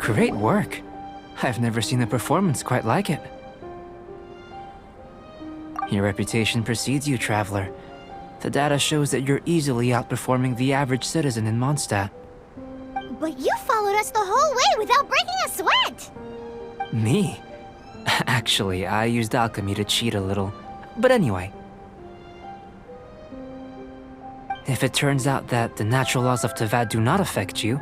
Great work. I've never seen a performance quite like it. Your reputation precedes you, Traveler. The data shows that you're easily outperforming the average citizen in Mondstadt. But you followed us the whole way without breaking a sweat! Me? Actually, I used alchemy to cheat a little. But anyway. If it turns out that the natural laws of Tavad do not affect you,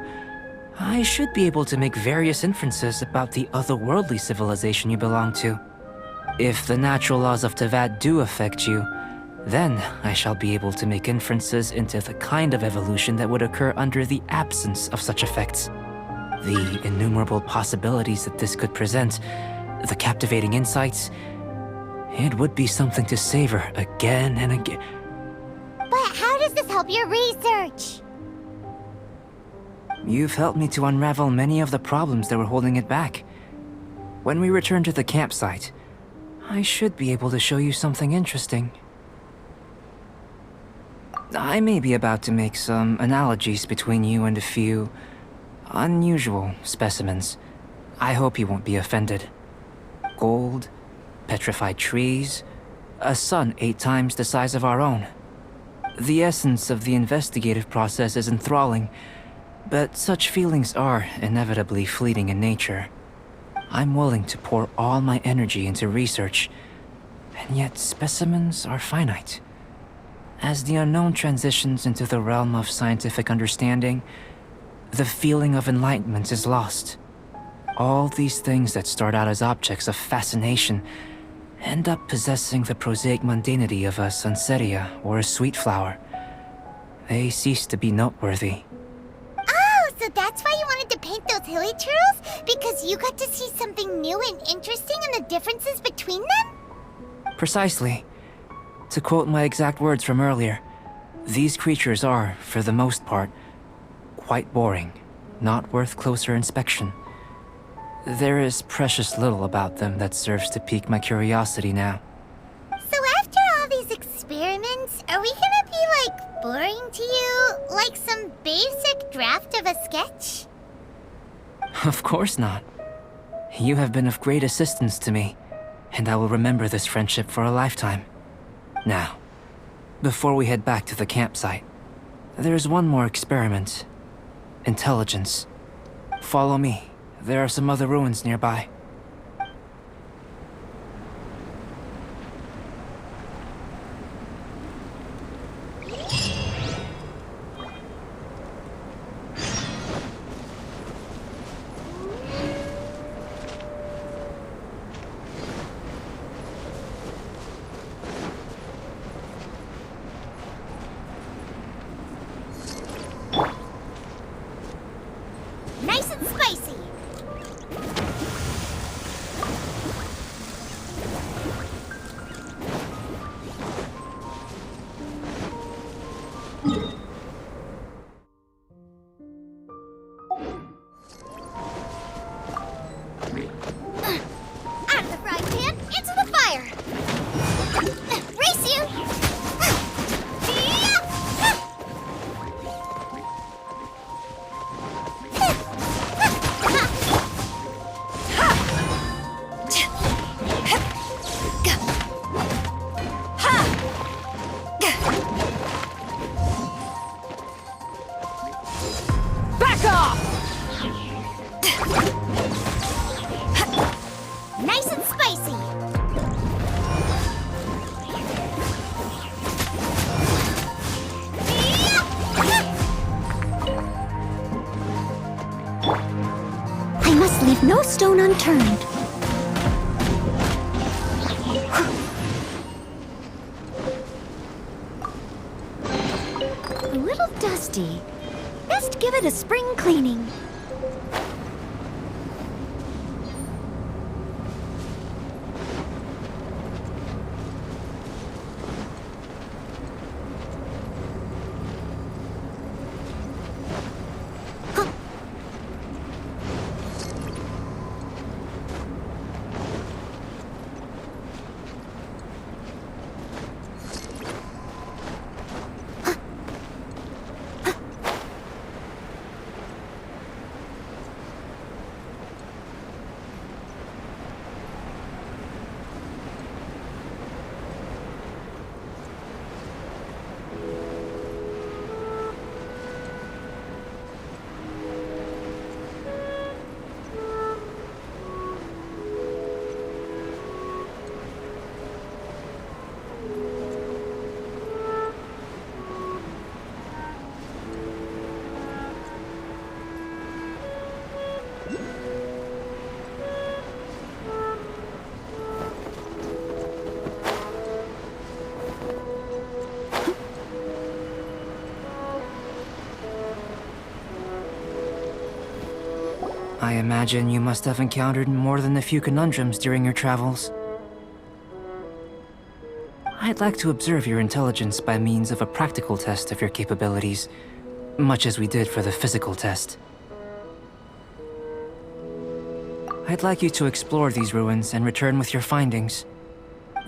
I should be able to make various inferences about the otherworldly civilization you belong to. If the natural laws of Tavad do affect you, then I shall be able to make inferences into the kind of evolution that would occur under the absence of such effects. The innumerable possibilities that this could present, the captivating insights, it would be something to savor again and again. But how does this help your research? You've helped me to unravel many of the problems that were holding it back. When we return to the campsite, I should be able to show you something interesting. I may be about to make some analogies between you and a few unusual specimens. I hope you won't be offended. Gold, petrified trees, a sun 8 times the size of our own. The essence of the investigative process is enthralling, but such feelings are inevitably fleeting in nature. I'm willing to pour all my energy into research, and yet specimens are finite. As the unknown transitions into the realm of scientific understanding, the feeling of enlightenment is lost. All these things that start out as objects of fascination end up possessing the prosaic mundanity of a sunsetia or a sweet flower. They cease to be noteworthy. Oh, so that's why you wanted to paint those hilly turtles? Because you got to see something new and interesting in the differences between them? Precisely. To quote my exact words from earlier, these creatures are, for the most part, quite boring, not worth closer inspection. There is precious little about them that serves to pique my curiosity now. So after all these experiments, are we gonna be, like, boring to you? Like some basic draft of a sketch? Of course not. You have been of great assistance to me, and I will remember this friendship for a lifetime. Now, before we head back to the campsite, there's one more experiment. Intelligence. Follow me. There are some other ruins nearby. Nice and spicy! Out of the frying pan, into the fire! Race you! Back off! Nice and spicy! I must leave no stone unturned. A little dusty. Best give it a spring cleaning. imagine you must have encountered more than a few conundrums during your travels. I'd like to observe your intelligence by means of a practical test of your capabilities, much as we did for the physical test. I'd like you to explore these ruins and return with your findings.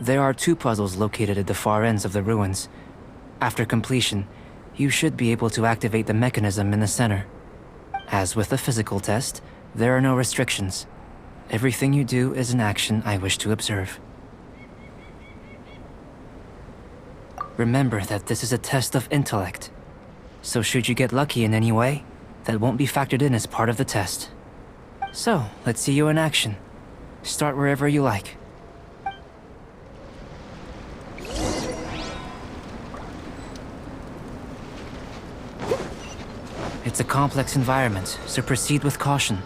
There are 2 puzzles located at the far ends of the ruins. After completion, you should be able to activate the mechanism in the center. As with the physical test, there are no restrictions. Everything you do is an action I wish to observe. Remember that this is a test of intellect. So should you get lucky in any way, that won't be factored in as part of the test. So, let's see you in action. Start wherever you like. It's a complex environment, so proceed with caution.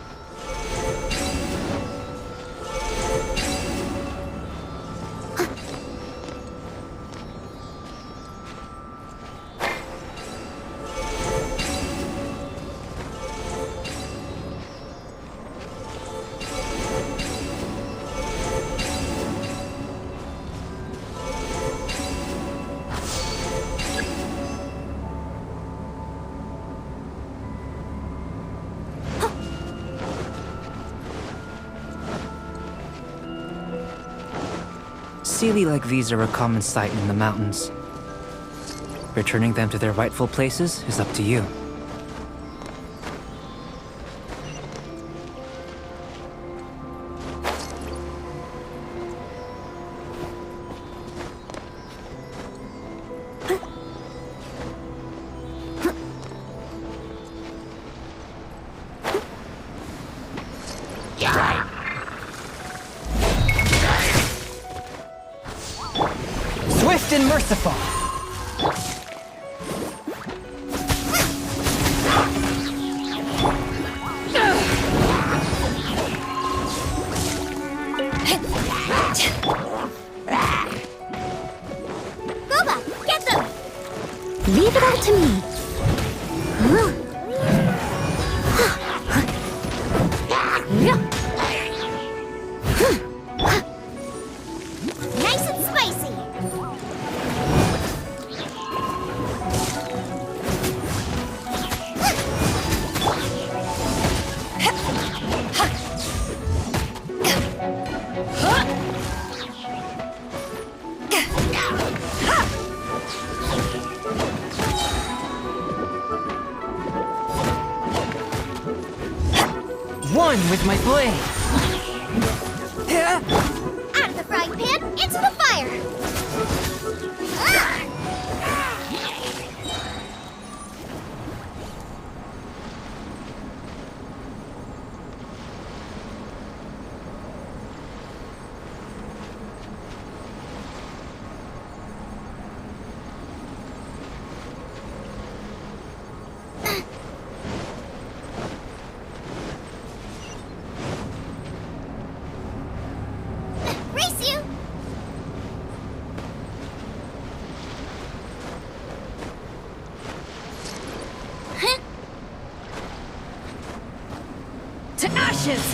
Sealy like these are a common sight in the mountains. Returning them to their rightful places is up to you. Swift and merciful! Boba, get them! Leave it all to me. Nice and spicy! One with my blade! Out of the frying pan, into the fire! Race you! To ashes!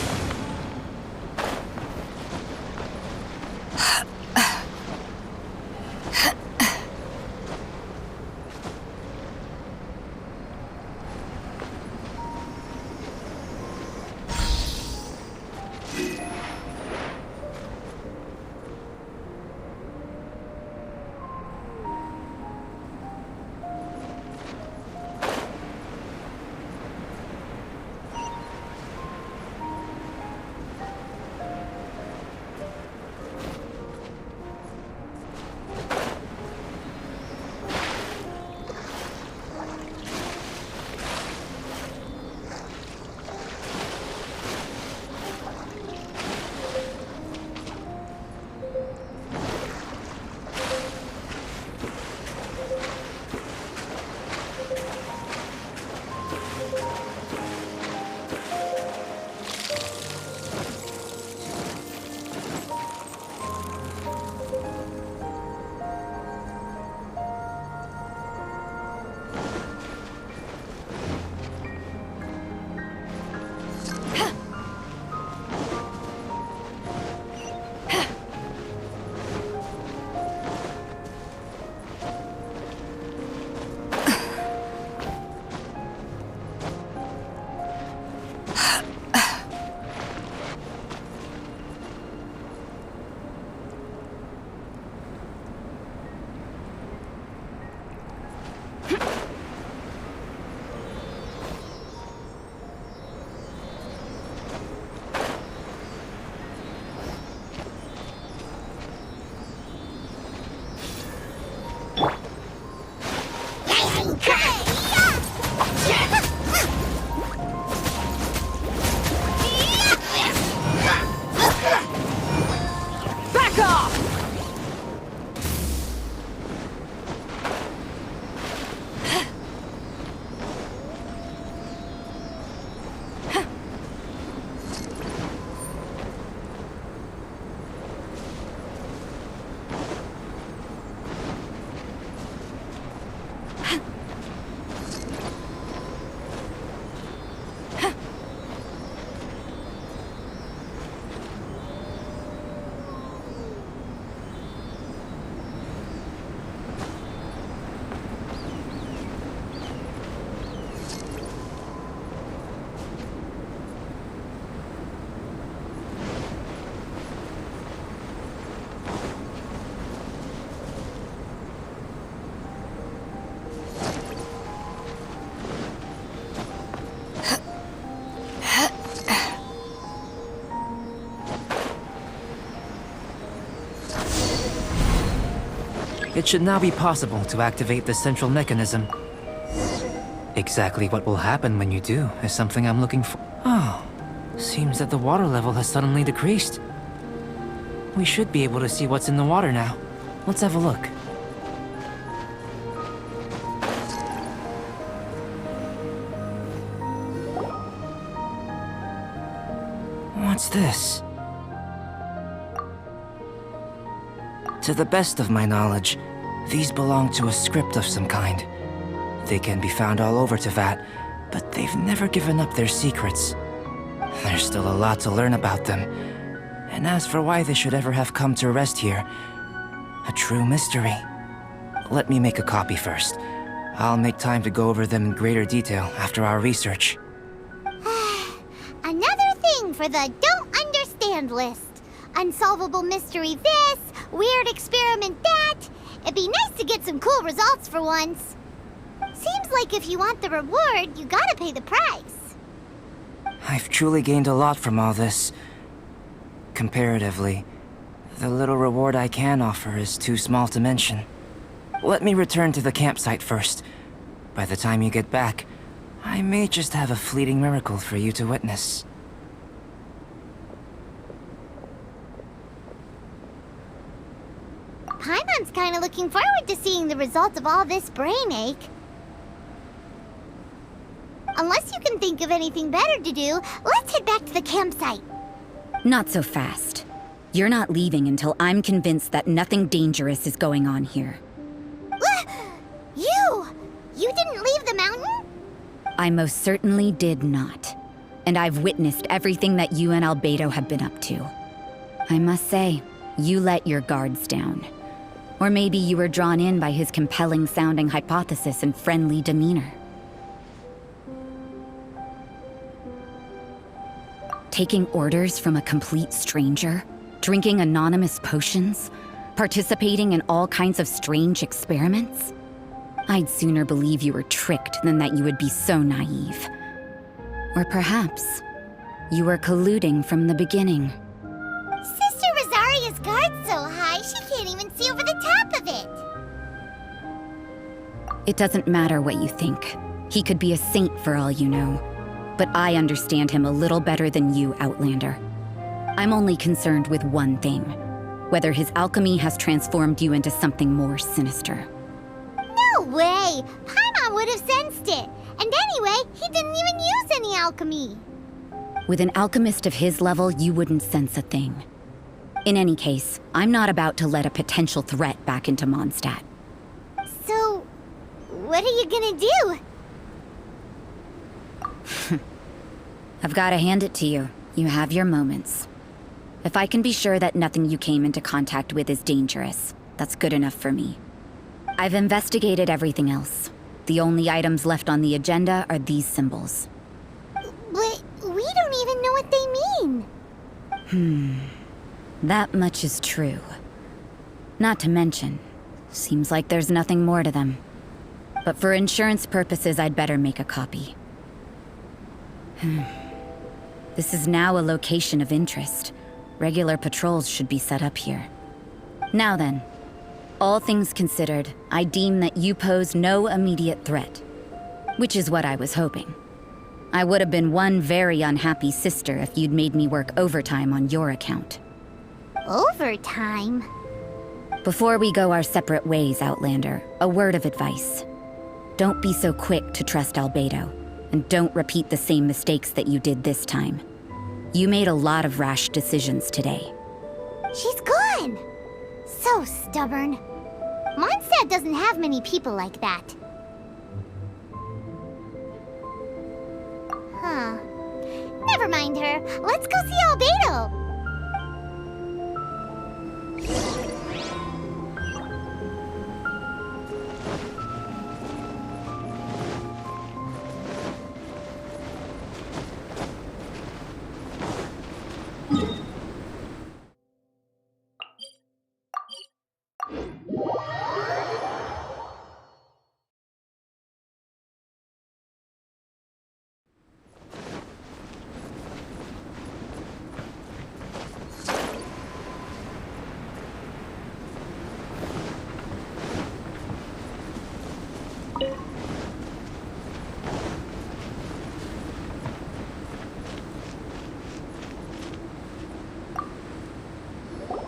It should now be possible to activate the central mechanism. Exactly what will happen when you do is something I'm looking for. Oh, seems that the water level has suddenly decreased. We should be able to see what's in the water now. Let's have a look. What's this? To the best of my knowledge, these belong to a script of some kind. They can be found all over Teyvat, but they've never given up their secrets. There's still a lot to learn about them. And as for why they should ever have come to rest here, a true mystery. Let me make a copy first. I'll make time to go over them in greater detail after our research. Another thing for the don't understand list. Unsolvable mystery this, weird experiment that. It'd be nice to get some cool results for once. Seems like if you want the reward, you gotta pay the price. I've truly gained a lot from all this. Comparatively, the little reward I can offer is too small to mention. Let me return to the campsite first. By the time you get back, I may just have a fleeting miracle for you to witness. Paimon's kinda looking forward to seeing the result of all this brain ache. Unless you can think of anything better to do, let's head back to the campsite. Not so fast. You're not leaving until I'm convinced that nothing dangerous is going on here. You didn't leave the mountain? I most certainly did not. And I've witnessed everything that you and Albedo have been up to. I must say, you let your guards down. Or maybe you were drawn in by his compelling-sounding hypothesis and friendly demeanor. Taking orders from a complete stranger, drinking anonymous potions, participating in all kinds of strange experiments? I'd sooner believe you were tricked than that you would be so naive. Or perhaps, you were colluding from the beginning. Sister Rosaria's guard's so high, she can't even see over the top of it. It doesn't matter what you think. He could be a saint for all you know. But I understand him a little better than you, Outlander. I'm only concerned with one thing. Whether his alchemy has transformed you into something more sinister. No way! Paimon would have sensed it. And anyway, he didn't even use any alchemy. With an alchemist of his level, you wouldn't sense a thing. In any case, I'm not about to let a potential threat back into Mondstadt. So, what are you gonna do? I've got to hand it to you. You have your moments. If I can be sure that nothing you came into contact with is dangerous, that's good enough for me. I've investigated everything else. The only items left on the agenda are these symbols. But we don't even know what they mean. That much is true. Not to mention, seems like there's nothing more to them. But for insurance purposes, I'd better make a copy. This is now a location of interest. Regular patrols should be set up here. Now then, all things considered, I deem that you pose no immediate threat. Which is what I was hoping. I would have been one very unhappy sister if you'd made me work overtime on your account. Overtime? Before we go our separate ways, Outlander, a word of advice. Don't be so quick to trust Albedo. And don't repeat the same mistakes that you did this time. You made a lot of rash decisions today. She's gone! So stubborn. Mondstadt doesn't have many people like that. Huh. Never mind her. Let's go see Albedo!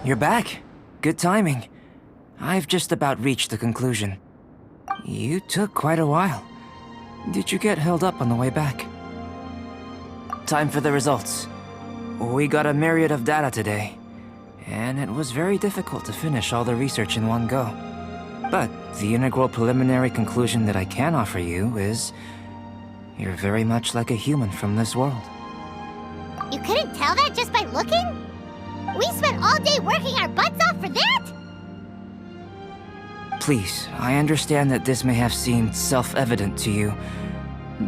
You're back. Good timing. I've just about reached the conclusion. You took quite a while. Did you get held up on the way back? Time for the results. We got a myriad of data today, and it was very difficult to finish all the research in one go. But the integral preliminary conclusion that I can offer you is you're very much like a human from this world. You couldn't tell that just by looking? We spent all day working our butts off for that? Please, I understand that this may have seemed self-evident to you,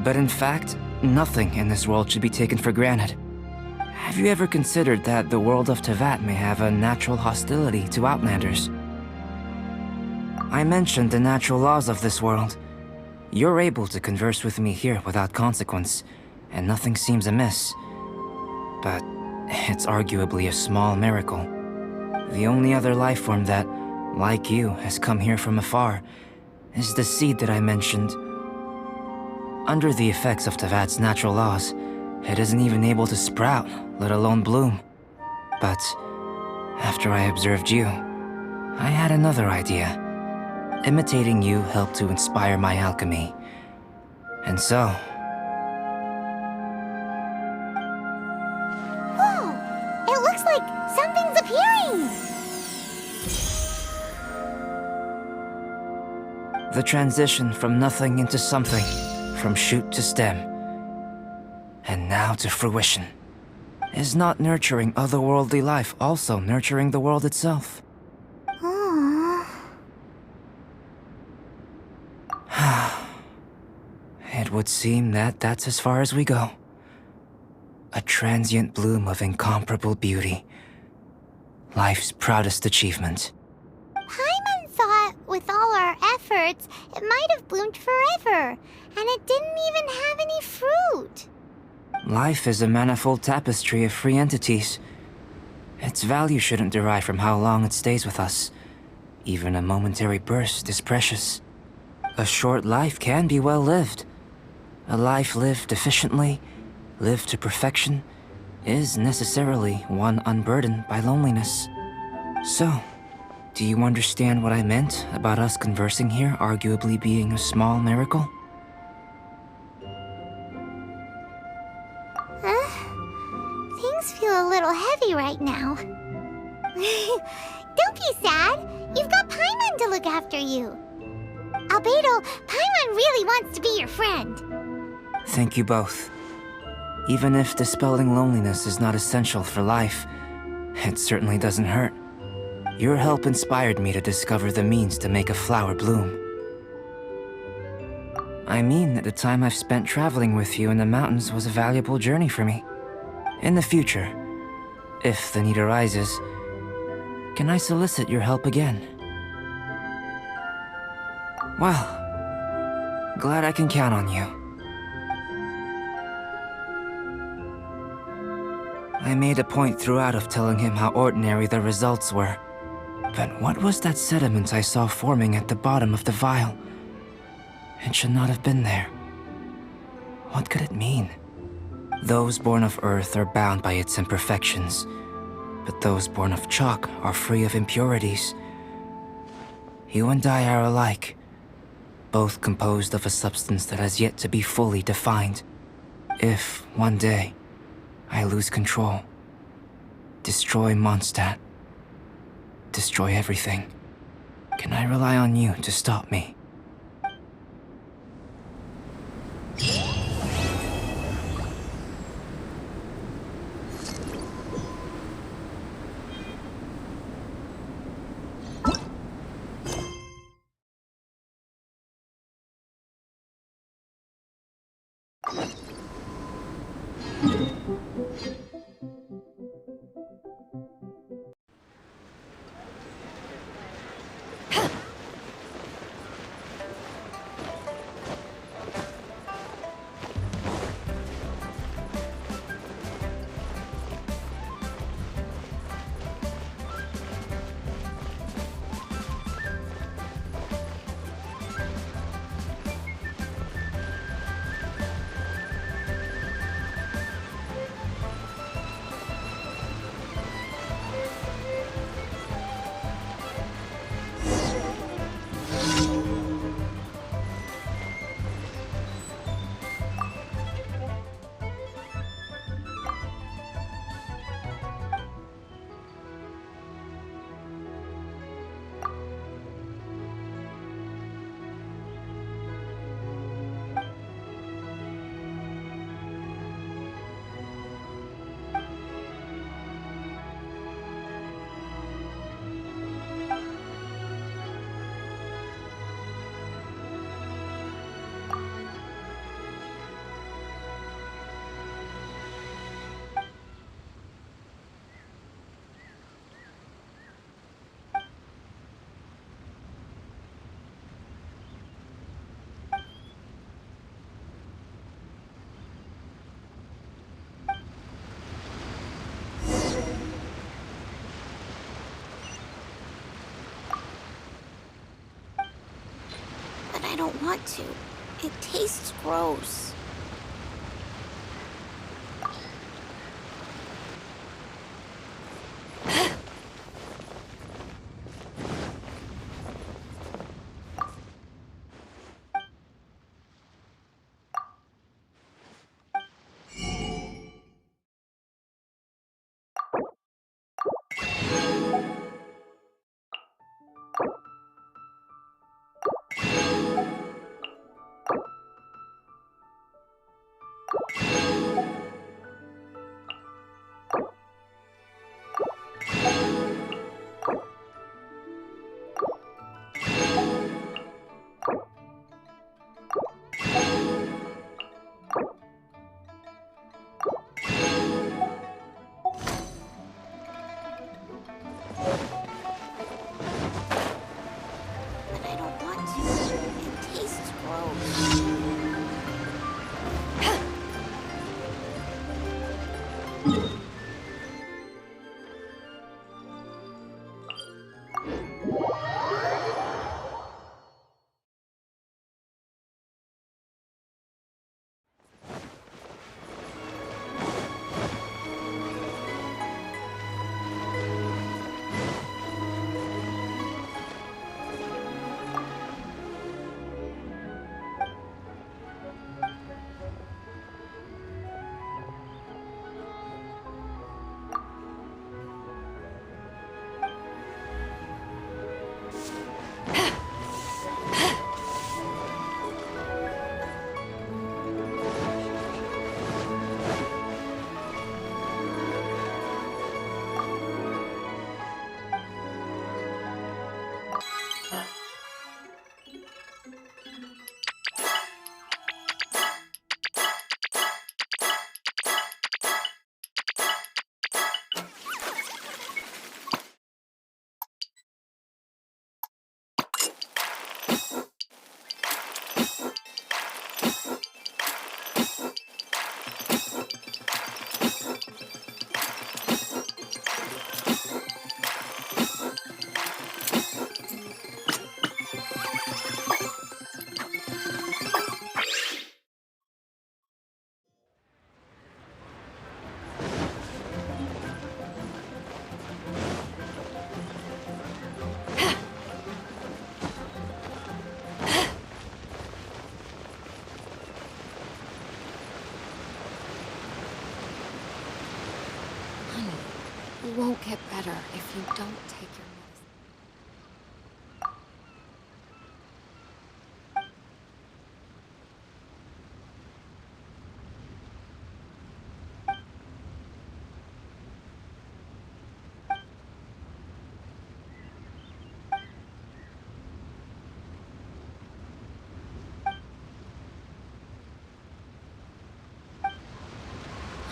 but in fact, nothing in this world should be taken for granted. Have you ever considered that the world of Teyvat may have a natural hostility to Outlanders? I mentioned the natural laws of this world. You're able to converse with me here without consequence, and nothing seems amiss. But it's arguably a small miracle. The only other life form that, like you, has come here from afar is the seed that I mentioned. Under the effects of Teyvat's natural laws, it isn't even able to sprout, let alone bloom. But after I observed you, I had another idea. Imitating you helped to inspire my alchemy. And so... Whoa! It looks like something's appearing! the transition from nothing into something, from shoot to stem, and now to fruition. Is not nurturing otherworldly life also nurturing the world itself? Aww. It would seem that that's as far as we go. A transient bloom of incomparable beauty. Life's proudest achievement. Paimon thought with all our efforts, it might have bloomed forever, and it didn't even have any fruit. Life is a manifold tapestry of free entities. Its value shouldn't derive from how long it stays with us. Even a momentary burst is precious. A short life can be well lived. A life lived efficiently, lived to perfection, is necessarily one unburdened by loneliness. So, do you understand what I meant about us conversing here arguably being a small miracle? Things feel a little heavy right now. Don't be sad. You've got Paimon to look after you. Albedo, Paimon really wants to be your friend. Thank you both. Even if dispelling loneliness is not essential for life, it certainly doesn't hurt. Your help inspired me to discover the means to make a flower bloom. I mean that the time I've spent traveling with you in the mountains was a valuable journey for me. In the future, if the need arises, can I solicit your help again? Well, glad I can count on you. I made a point throughout of telling him how ordinary the results were. But what was that sediment I saw forming at the bottom of the vial? It should not have been there. What could it mean? Those born of Earth are bound by its imperfections, but those born of chalk are free of impurities. You and I are alike, both composed of a substance that has yet to be fully defined. If, one day, I lose control, destroy Mondstadt, destroy everything, can I rely on you to stop me? don't want to. It tastes gross. But I don't want to. It tastes gross. You won't get better if you don't take your medicine.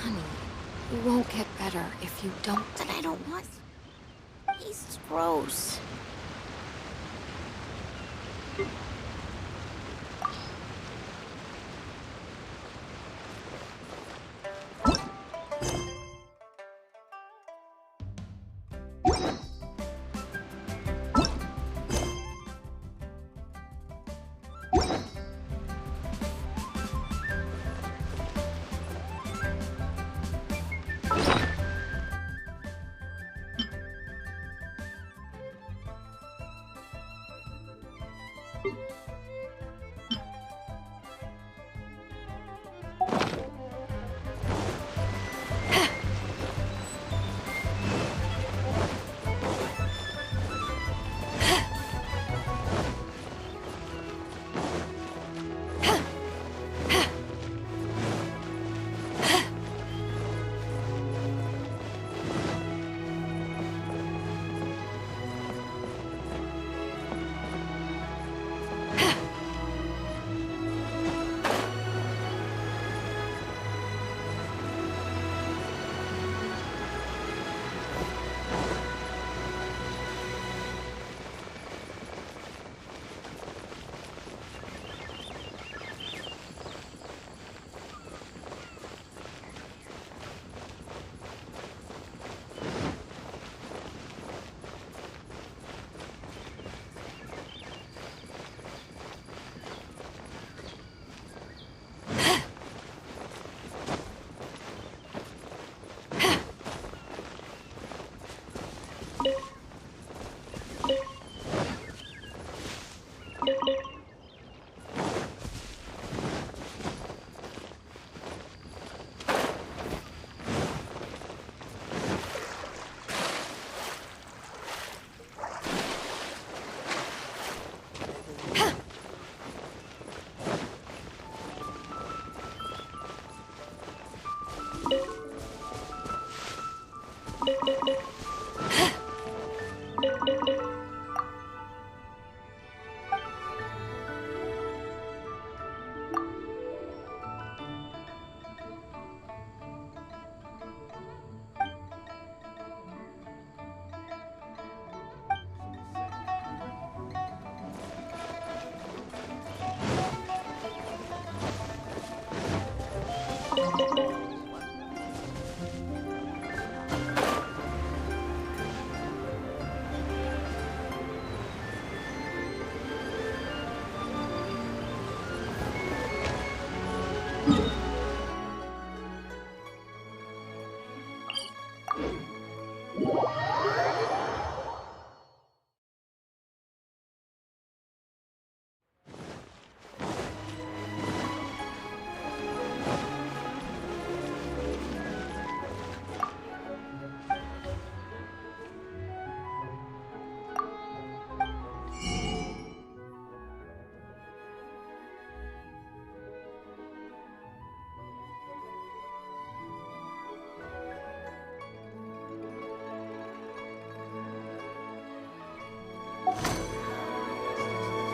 Honey, you won't get better if you don't. But I don't want to. It tastes gross.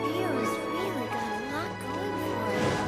Leo's really got a lot going for him.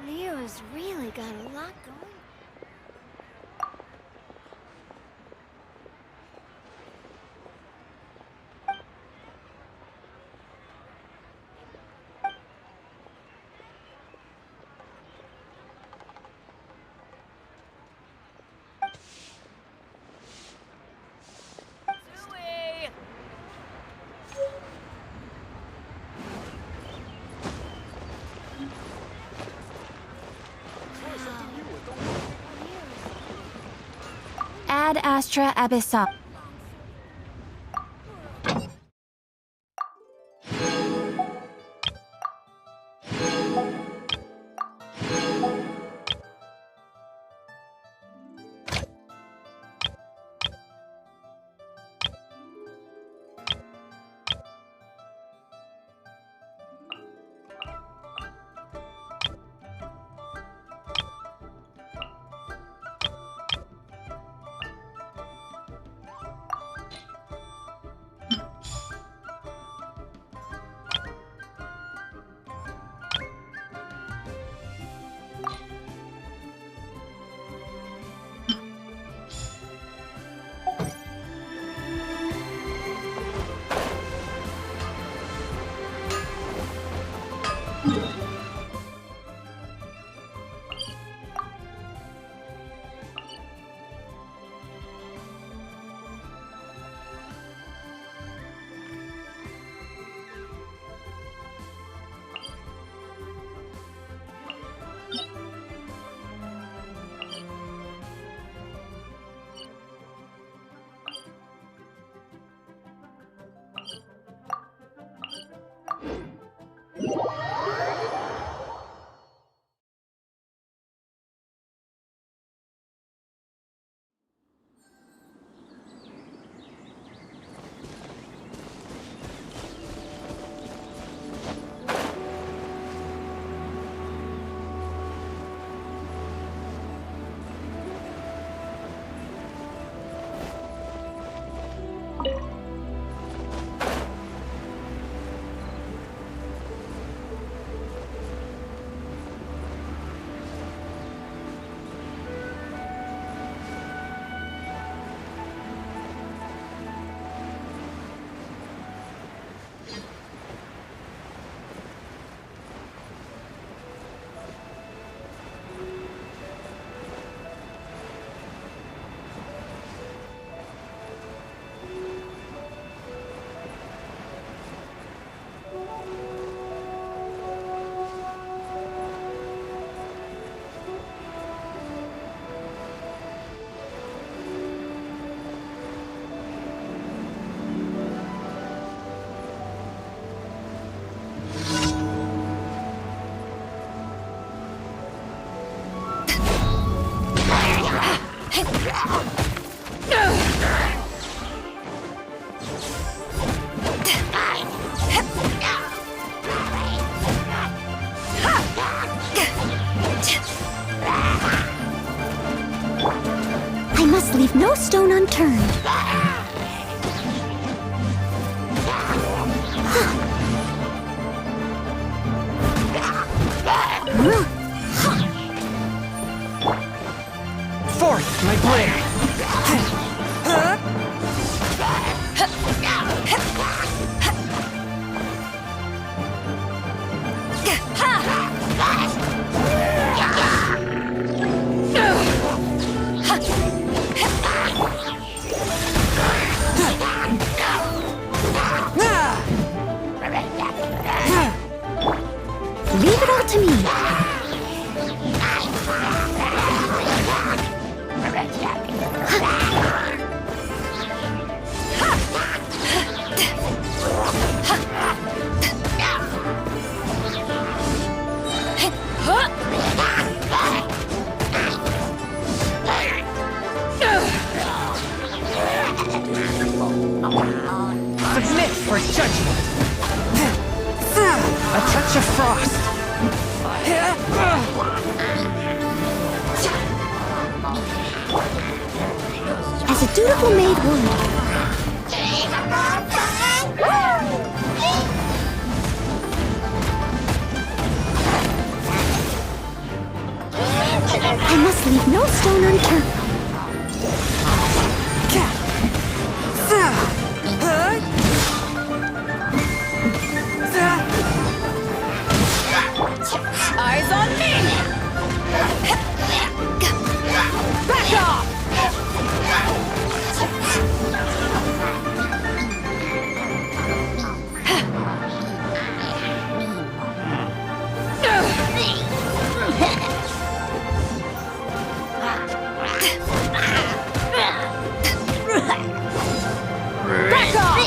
Leo's really got a lot going. Ad Astra Abyssal. must leave no stone unturned. Forth, my blade! Leave it all to me. Submit for judgment! A touch of frost! As a dutiful maid would. I must leave no stone unturned. Eyes on me! Back off! Back off!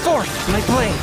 Forth, my blade!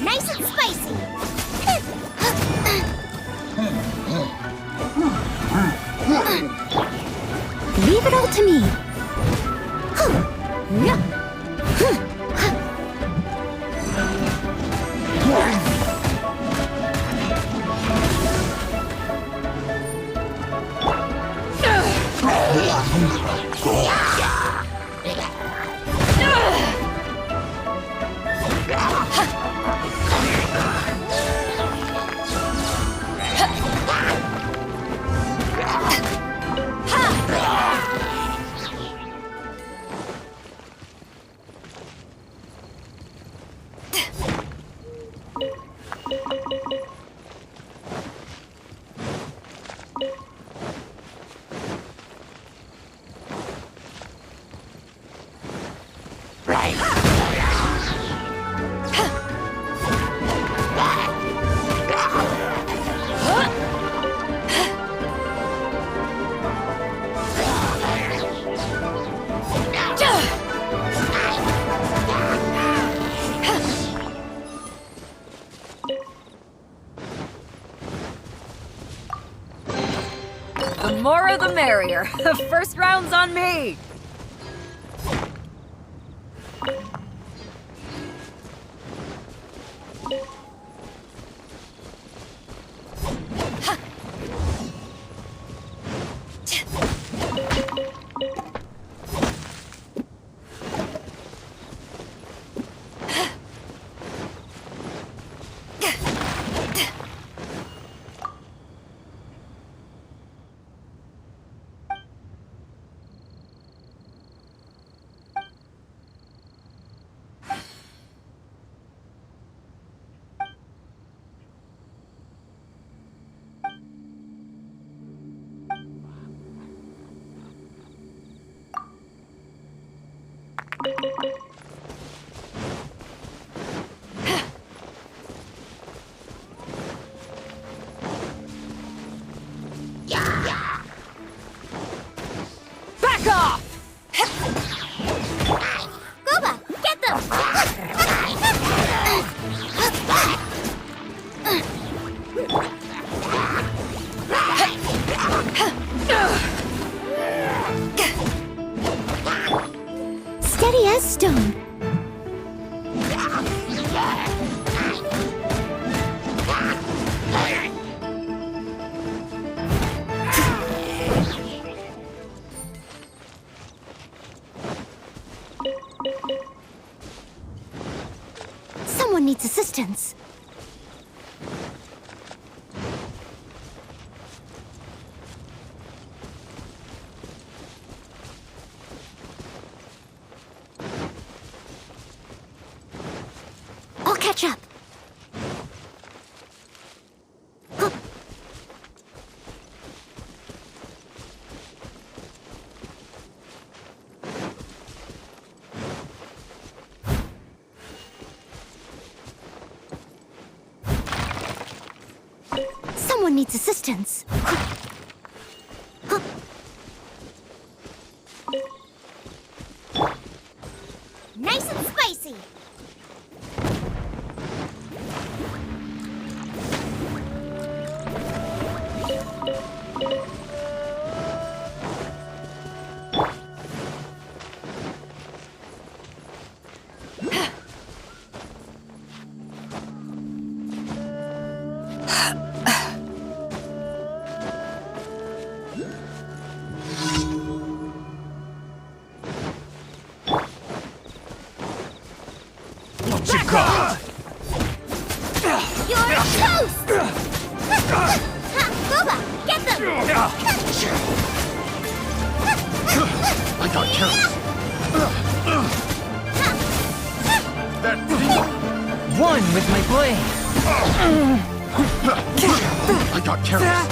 Nice and spicy. Leave it all to me. The more the merrier. First round's on me. Back off! Gooba, get them! Steady as stone. Someone needs assistance. I'll catch up. Someone needs assistance. Nice and spicy. You're a toast! Gooba, get them! I got careless. That One with my blade. I got careless.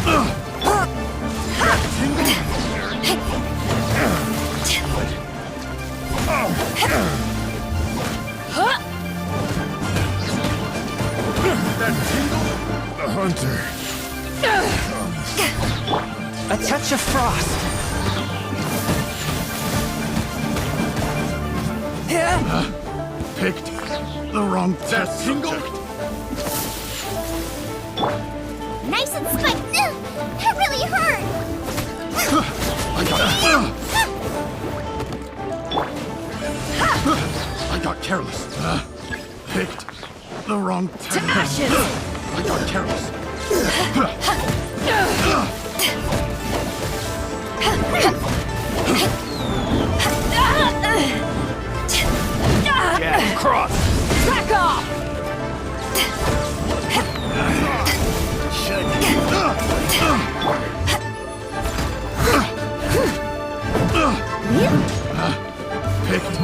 The hunter. A touch of frost. Picked the wrong test subject. Nice and spicy. That really hurt. I got careless. Picked the wrong test. To ashes! I got careless. Get cross! Back off! Picked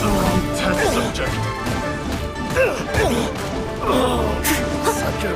the wrong test subject. Such a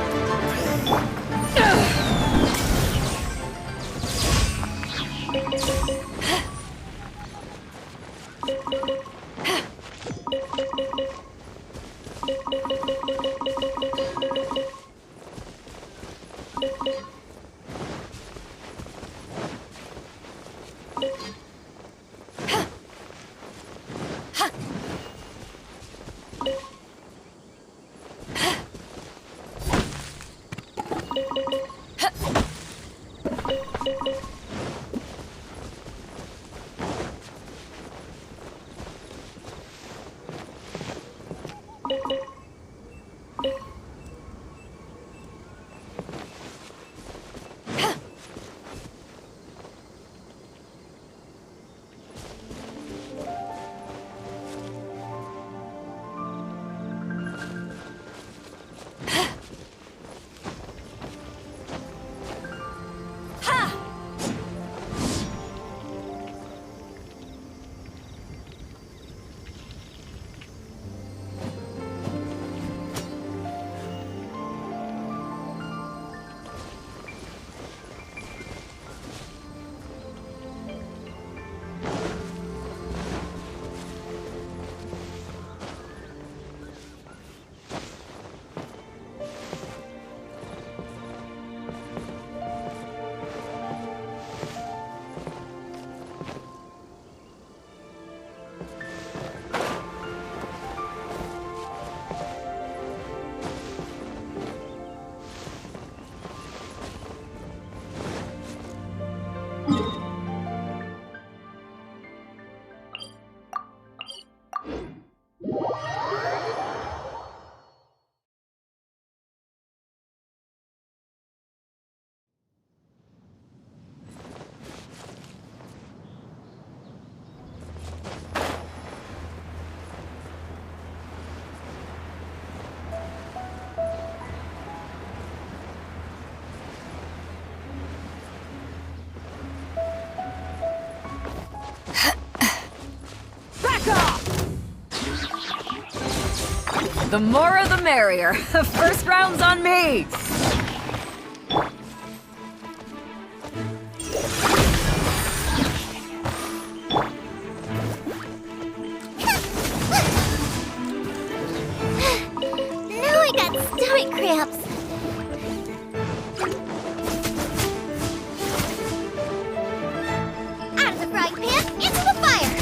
The more the merrier. First round's on me! Now I got stomach cramps. Out of the frying pan, into the fire.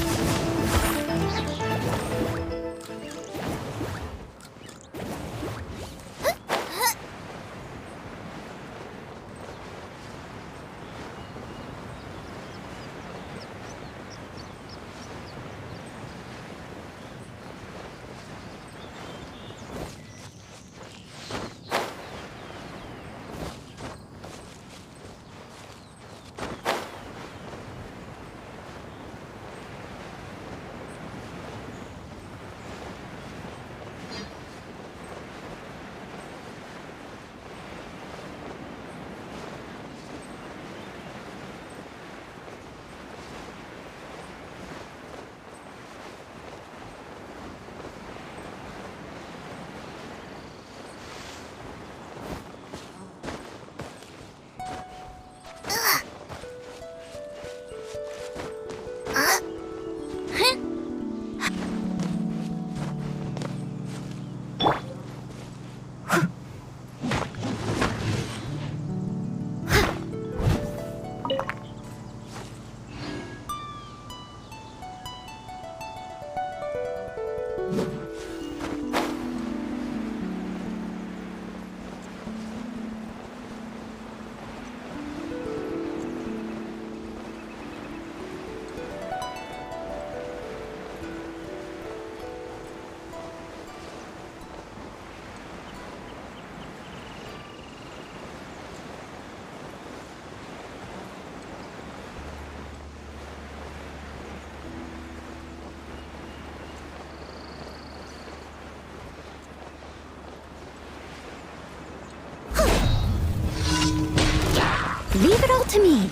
Leave it all to me.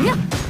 Yup.